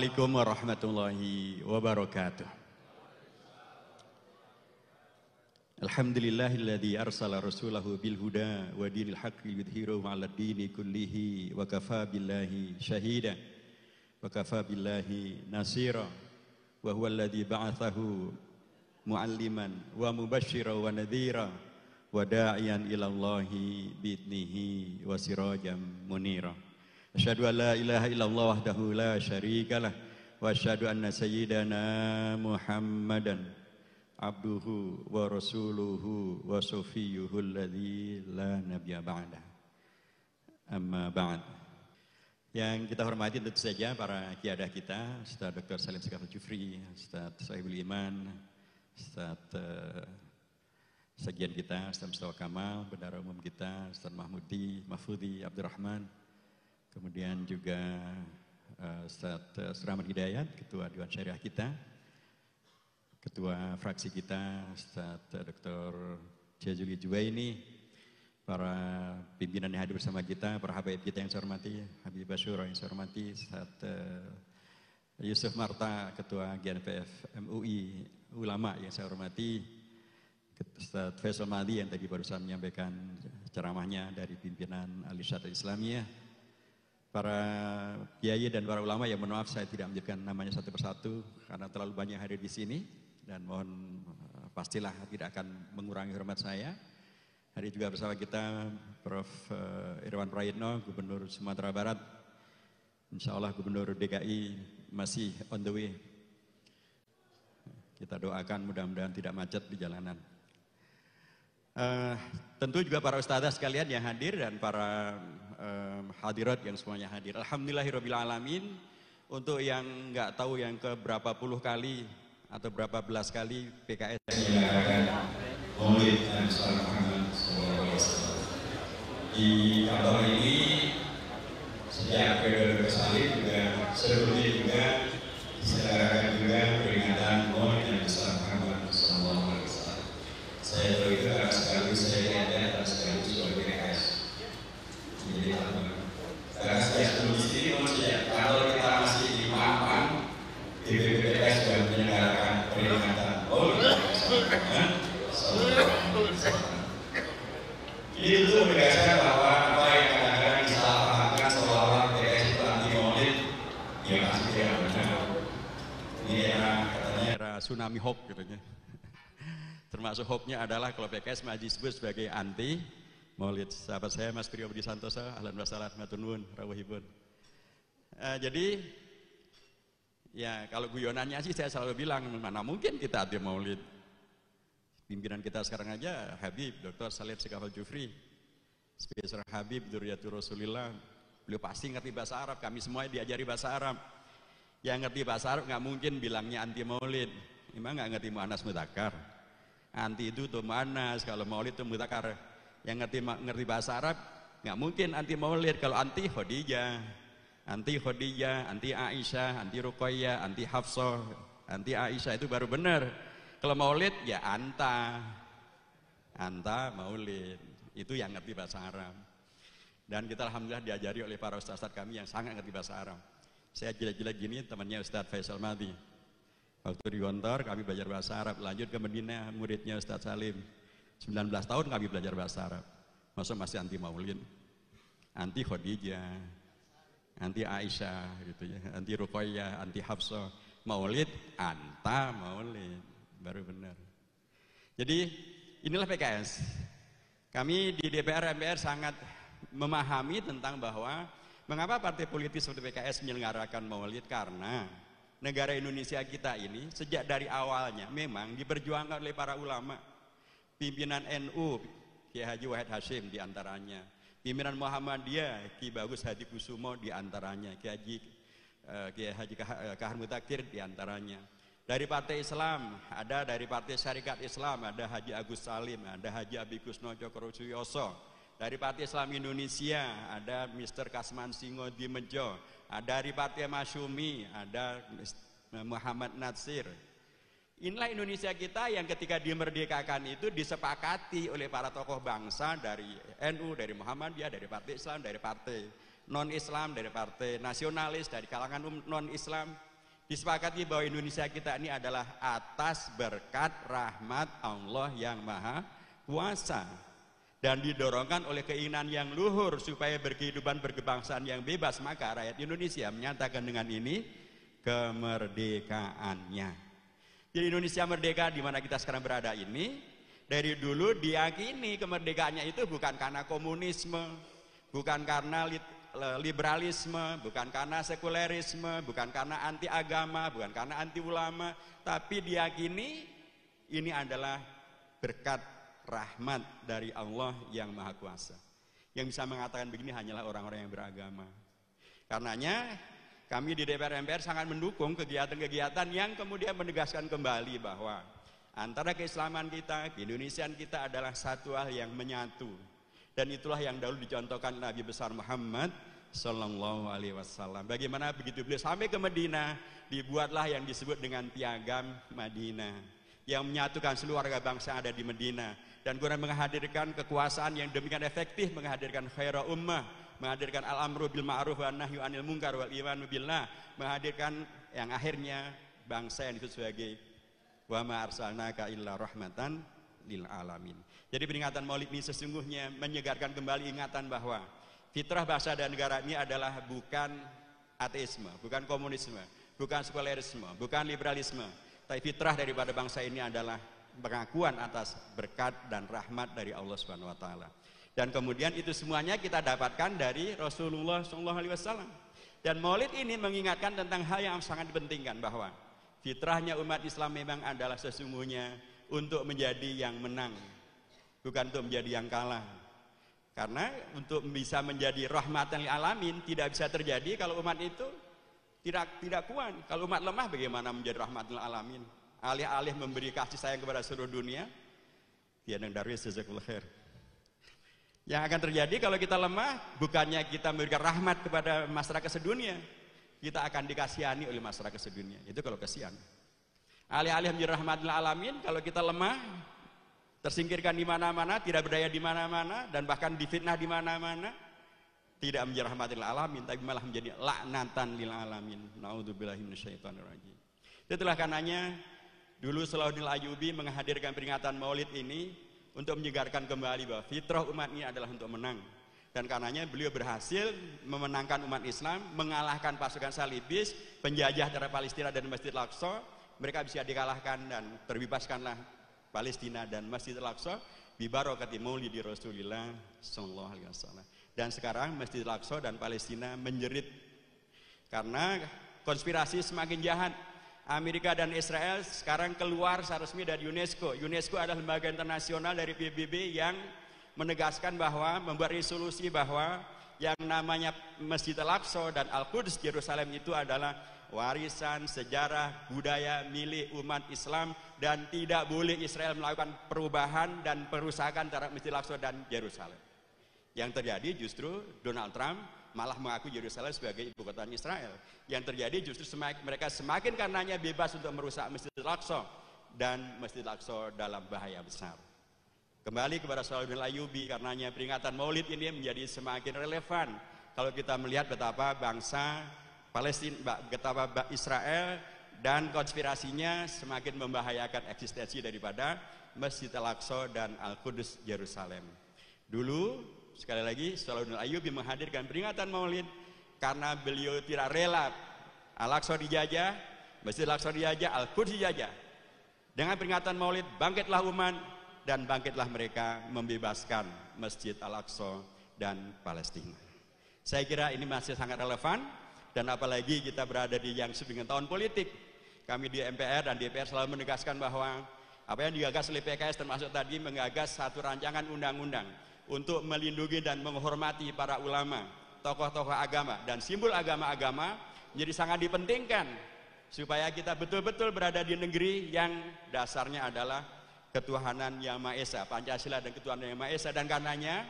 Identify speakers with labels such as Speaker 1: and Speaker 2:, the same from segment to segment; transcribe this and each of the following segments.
Speaker 1: Assalamualaikum warahmatullahi wabarakatuh. Alhamdulillahilladzi arsala rasulahu bil huda wa dinil haqqi yudhhiruhu 'alad dini kullihi wa kafaa billahi syahida wa kafaa billahi nasira wa huwa alladzi ba'athahu mu'alliman wa mubasysyiran wa nadhira wa da'iyan ila Allahi bi'idnihi wa sirajan munira. Asyhadu an la ilaha illallah wahdahu la syarikalah wa asyhadu anna sayyidana Muhammadan abduhu wa rasuluhu wa safiyuhu alladzi la nabiyya ba'dah. Amma ba'd. Yang kita hormati tentu saja para kiadah kita, Ustaz Dr. Salim Segaf Al-Jufri, Ustaz Sohibul Iman, Ustaz Sekian kita, Ustaz Mustafa Kamal, Bendahara Umum kita, Ustaz Mahfudi Abdurrahman, kemudian juga Ustaz Suraman Hidayat, Ketua Dewan Syariah kita, Ketua fraksi kita, Ustaz Dr. Jazuli Juwaini, para pimpinan yang hadir bersama kita, para habaib kita yang saya hormati, Habib Basyura yang saya hormati, Ustaz Yusuf Marta, Ketua GNPF MUI, ulama yang saya hormati, Ustaz Faisal Madi yang tadi barusan menyampaikan ceramahnya dari pimpinan Al-Irsyad Al-Islamiyah, para kiai dan para ulama yang mohon maaf saya tidak menyebutkan namanya satu persatu karena terlalu banyak hadir di sini dan mohon pastilah tidak akan mengurangi hormat saya. Hari juga bersama kita Prof. Irwan Prayitno, Gubernur Sumatera Barat, Insya Allah Gubernur DKI masih on the way. Kita doakan mudah-mudahan tidak macet di jalanan. Tentu juga para ustadzah sekalian yang hadir dan para hadirat yang semuanya hadir. Alhamdulillahirabbil alamin. Untuk yang nggak tahu yang ke berapa puluh kali atau berapa belas kali PKS menyelenggarakan Maulid Nabi Muhammad SAW. Di kantor ini sejak periode Salib juga sebelumnya juga diselenggarakan juga peringatan Maulid Nabi Muhammad SAW. Saya tahu itu karena sekali saya lihat dan sekali sebagai PKS. Jadi karena saya sebelum di sini maksudnya kalau kita masih di Mampang, di BPPS sudah menyelenggarakan peringatan Maulid Nabi SAW. Ini itu menegaskan bahwa apa yang kadang-kadang disalahpahamkan seolah-olah PKS itu anti Maulid, ya pasti tidak benar. Ini era katanya era tsunami hoax katanya. Termasuk hoaxnya adalah kalau PKS masih disebut sebagai anti Maulid. Sahabat saya Mas Priyo Budi Santoso, ahlan wa sahlan, matur nuwun rawuhipun. Jadi ya kalau guyonannya sih saya selalu bilang mana mungkin kita anti Maulid. Pimpinan kita sekarang aja Habib Dr. Salim Segaf Al-Jufri, sebagai seorang Habib Dzurriyyatur Rasulillah, beliau pasti ngerti bahasa Arab. Kami semua diajari bahasa Arab. Yang ngerti bahasa Arab nggak mungkin bilangnya anti Maulid. Emang nggak ngerti mu'annas mudzakkar. Anti itu tuh mu'annas, kalau Maulid itu mudzakkar. Yang ngerti bahasa Arab nggak mungkin anti Maulid. Kalau anti Khadijah, anti Aisyah, anti Ruqayyah, anti Hafsah, anti Aisyah itu baru benar. Kalau Maulid ya anta Maulid, itu yang ngerti bahasa Arab. Dan kita alhamdulillah diajari oleh para ustaz-ustaz kami yang sangat ngerti bahasa Arab. Saya jelek-jelek gini temannya Ustaz Faisal Madi. Waktu di Gontor kami belajar bahasa Arab, lanjut ke Madinah muridnya Ustaz Salim. 19 tahun kami belajar bahasa Arab. Masa masih anti Maulid, anti Khadijah, anti Aisyah gitu ya, anti Ruqayyah, anti Hafsah. Maulid anta Maulid, baru benar. Jadi inilah PKS. Kami di DPR MPR sangat memahami tentang bahwa mengapa partai politik seperti PKS menyelenggarakan Maulid, karena negara Indonesia kita ini sejak dari awalnya memang diperjuangkan oleh para ulama. Pimpinan NU Kiai Haji Wahid Hasyim diantaranya, pimpinan Muhammadiyah Ki Bagus Hadi Kusumo diantaranya, Kiai Haji Kahar Mutakir diantaranya. Dari partai Islam, ada dari partai Syarikat Islam, ada Haji Agus Salim, ada Haji Abi Kusno Cokrosuyoso. Dari partai Islam Indonesia, ada Mr. Kasman Singo Dimejo. Ada dari partai Masyumi, ada Muhammad Natsir. Inilah Indonesia kita yang ketika dimerdekakan itu disepakati oleh para tokoh bangsa dari NU, dari Muhammadiyah, dari partai Islam, dari partai non-Islam, dari partai nasionalis, dari kalangan non-Islam. Disepakati bahwa Indonesia kita ini adalah atas berkat rahmat Allah yang Maha Kuasa, dan didorongkan oleh keinginan yang luhur supaya berkehidupan berkebangsaan yang bebas. Maka rakyat Indonesia menyatakan dengan ini kemerdekaannya. Jadi Indonesia merdeka di mana kita sekarang berada ini, dari dulu diyakini kemerdekaannya itu bukan karena komunisme, bukan karena liberalisme, bukan karena sekulerisme, bukan karena anti agama, bukan karena anti ulama, tapi diyakini ini adalah berkat rahmat dari Allah yang Maha Kuasa. Yang bisa mengatakan begini hanyalah orang-orang yang beragama. Karenanya kami di DPR MPR sangat mendukung kegiatan-kegiatan yang kemudian menegaskan kembali bahwa antara keislaman kita, keindonesiaan kita adalah satu hal yang menyatu. Dan itulah yang dahulu dicontohkan Nabi besar Muhammad Sallallahu Alaihi Wasallam. Bagaimana begitu beliau sampai ke Madinah, dibuatlah yang disebut dengan piagam Madinah, yang menyatukan seluruh warga bangsa yang ada di Madinah, dan guna menghadirkan kekuasaan yang demikian efektif, menghadirkan khaira ummah, menghadirkan al-amru bil ma'ruf wa nahyu anil munkar wal imanu billah, menghadirkan yang akhirnya bangsa yang disebut sebagai wa ma arsalnaka illa rahmatan lil alamin. Jadi peringatan Maulid ini sesungguhnya menyegarkan kembali ingatan bahwa fitrah bangsa dan negara ini adalah bukan ateisme, bukan komunisme, bukan sekulerisme, bukan liberalisme, tapi fitrah daripada bangsa ini adalah pengakuan atas berkat dan rahmat dari Allah Subhanahu wa taala. Dan kemudian itu semuanya kita dapatkan dari Rasulullah SAW. Dan Maulid ini mengingatkan tentang hal yang sangat dipentingkan, bahwa fitrahnya umat Islam memang adalah sesungguhnya untuk menjadi yang menang, bukan untuk menjadi yang kalah. Karena untuk bisa menjadi rahmatan lil alamin tidak bisa terjadi kalau umat itu tidak kuat. Kalau umat lemah bagaimana menjadi rahmatan lil alamin? Alih-alih memberi kasih sayang kepada seluruh dunia, tiada darwis jazakallahu khair. Yang akan terjadi kalau kita lemah, bukannya kita memberikan rahmat kepada masyarakat sedunia, kita akan dikasihani oleh masyarakat sedunia. Itu kalau kasihan. Alih-alih menjadi rahmatul alamin, kalau kita lemah, tersingkirkan di mana-mana, tidak berdaya di mana-mana, dan bahkan difitnah di mana-mana, tidak menjadi rahmatul alamin, tapi malah menjadi laknatan lil alamin. Naudzubillahi minasyaitonir rajim. Itulah karenanya dulu Salahuddin Ayyubi menghadirkan peringatan Maulid ini untuk menyegarkan kembali bahwa fitrah umat ini adalah untuk menang. Dan karenanya beliau berhasil memenangkan umat Islam, mengalahkan pasukan salibis, penjajah dari Palestina dan Masjid Al-Aqsa. Mereka bisa dikalahkan dan terbebaskanlah Palestina dan Masjid Al-Aqsa bi barakati maulidi Rasulillah sallallahu alaihi wasallam. Dan sekarang Masjid Al-Aqsa dan Palestina menjerit karena konspirasi semakin jahat. Amerika dan Israel sekarang keluar secara resmi dari UNESCO. UNESCO adalah lembaga internasional dari PBB yang menegaskan bahwa, membuat resolusi bahwa yang namanya Masjid Al-Aqsa dan Al-Quds Yerusalem itu adalah warisan sejarah budaya milik umat Islam, dan tidak boleh Israel melakukan perubahan dan perusakan terhadap Masjid Al-Aqsa dan Yerusalem. Yang terjadi justru Donald Trump malah mengaku Yerusalem sebagai ibu kota Israel. Yang terjadi justru mereka semakin karenanya bebas untuk merusak Masjid Al-Aqsa, dan Masjid Al-Aqsa dalam bahaya besar. Kembali kepada Salahuddin Ayyubi, karenanya peringatan Maulid ini menjadi semakin relevan kalau kita melihat betapa bangsa Palestina, betapa Israel dan konspirasinya semakin membahayakan eksistensi daripada Masjid Al-Aqsa dan Al-Quds Yerusalem. Dulu sekali lagi Salahuddin Ayyubi menghadirkan peringatan Maulid karena beliau tidak rela Al-Aqsa dijajah, Masjid Al-Aqsa dijajah, Al-Quds dijajah. Dengan peringatan Maulid bangkitlah umat, dan bangkitlah mereka membebaskan Masjid Al-Aqsa dan Palestina. Saya kira ini masih sangat relevan, dan apalagi kita berada di yang sebelum tahun politik. Kami di MPR dan DPR selalu menegaskan bahwa apa yang digagas oleh PKS termasuk tadi menggagas satu rancangan undang-undang untuk melindungi dan menghormati para ulama, tokoh-tokoh agama dan simbol agama-agama menjadi sangat dipentingkan supaya kita betul-betul berada di negeri yang dasarnya adalah ketuhanan yang Maha Esa, Pancasila dan ketuhanan yang Maha Esa. Dan karenanya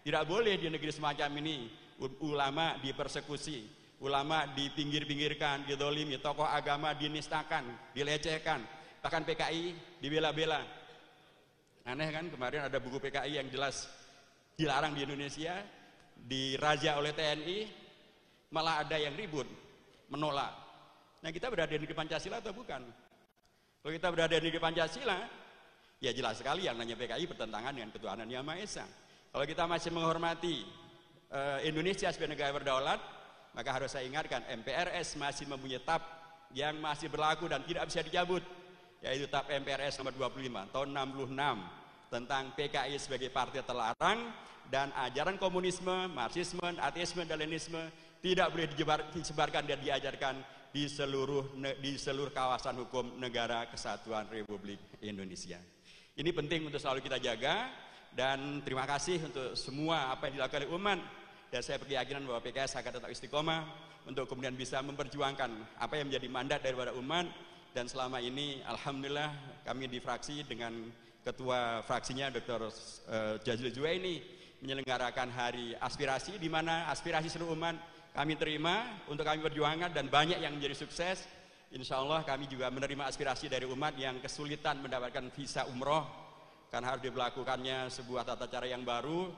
Speaker 1: tidak boleh di negeri semacam ini ulama dipersekusi, ulama dipinggir-pinggirkan, didolimi, tokoh agama dinistakan, dilecehkan, bahkan PKI dibela-bela. Aneh kan, kemarin ada buku PKI yang jelas dilarang di Indonesia, dirazia oleh TNI, malah ada yang ribut menolak. Nah, kita berada di negeri Pancasila atau bukan? Kalau kita berada di negeri Pancasila, ya jelas sekali yang namanya PKI bertentangan dengan ketuhanan Yang Maha Esa. Kalau kita masih menghormati Indonesia sebagai negara berdaulat, maka harus saya ingatkan, MPRS masih mempunyai TAP yang masih berlaku dan tidak bisa dicabut, yaitu TAP MPRS nomor 25 tahun 66 tentang PKI sebagai partai terlarang, dan ajaran komunisme, marxisme, ateisme, dan leninisme tidak boleh disebarkan dan diajarkan di seluruh kawasan hukum negara kesatuan Republik Indonesia. Ini penting untuk selalu kita jaga, dan terima kasih untuk semua apa yang dilakukan oleh umat, dan saya berkeyakinan bahwa PKS akan tetap istiqomah untuk kemudian bisa memperjuangkan apa yang menjadi mandat daripada umat. Dan selama ini alhamdulillah kami di fraksi dengan ketua fraksinya Dr. Jazil Juwaini menyelenggarakan hari aspirasi, di mana aspirasi seluruh umat kami terima untuk kami perjuangkan, dan banyak yang menjadi sukses. Insya Allah kami juga menerima aspirasi dari umat yang kesulitan mendapatkan visa umroh karena harus diberlakukannya sebuah tata cara yang baru.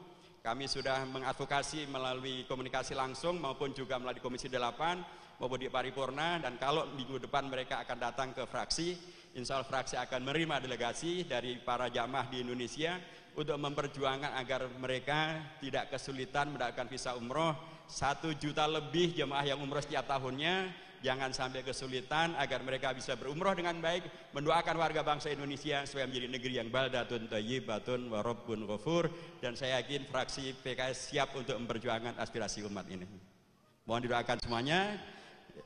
Speaker 1: Kami sudah mengadvokasi melalui komunikasi langsung maupun juga melalui Komisi 8 maupun di paripurna, dan kalau minggu depan mereka akan datang ke fraksi, insya Allah fraksi akan menerima delegasi dari para jamaah di Indonesia untuk memperjuangkan agar mereka tidak kesulitan mendapatkan visa umroh. 1 juta lebih jemaah yang umroh setiap tahunnya, jangan sampai kesulitan agar mereka bisa berumroh dengan baik. Mendoakan warga bangsa Indonesia supaya menjadi negeri yang baldatun thayyibatun wa rabbun ghafur, dan saya yakin fraksi PKS siap untuk memperjuangkan aspirasi umat ini. Mohon didoakan semuanya.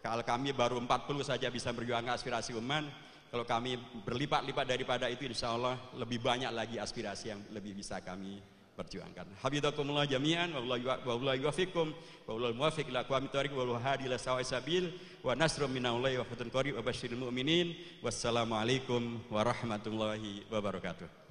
Speaker 1: Kalau kami baru 40 saja bisa memperjuangkan aspirasi umat, kalau kami berlipat-lipat daripada itu, insya Allah lebih banyak lagi aspirasi yang lebih bisa kami perjuangkan. Habibakumullah jami'an, wallahi wafikum, wallahi muwafiq ila aqwamit thoriq, wallahi hadi ila sawa'is sabil, wa nasrum minallahi wa fatun qarib wa basyiril mu'minin. Wassalamualaikum warahmatullahi wabarakatuh.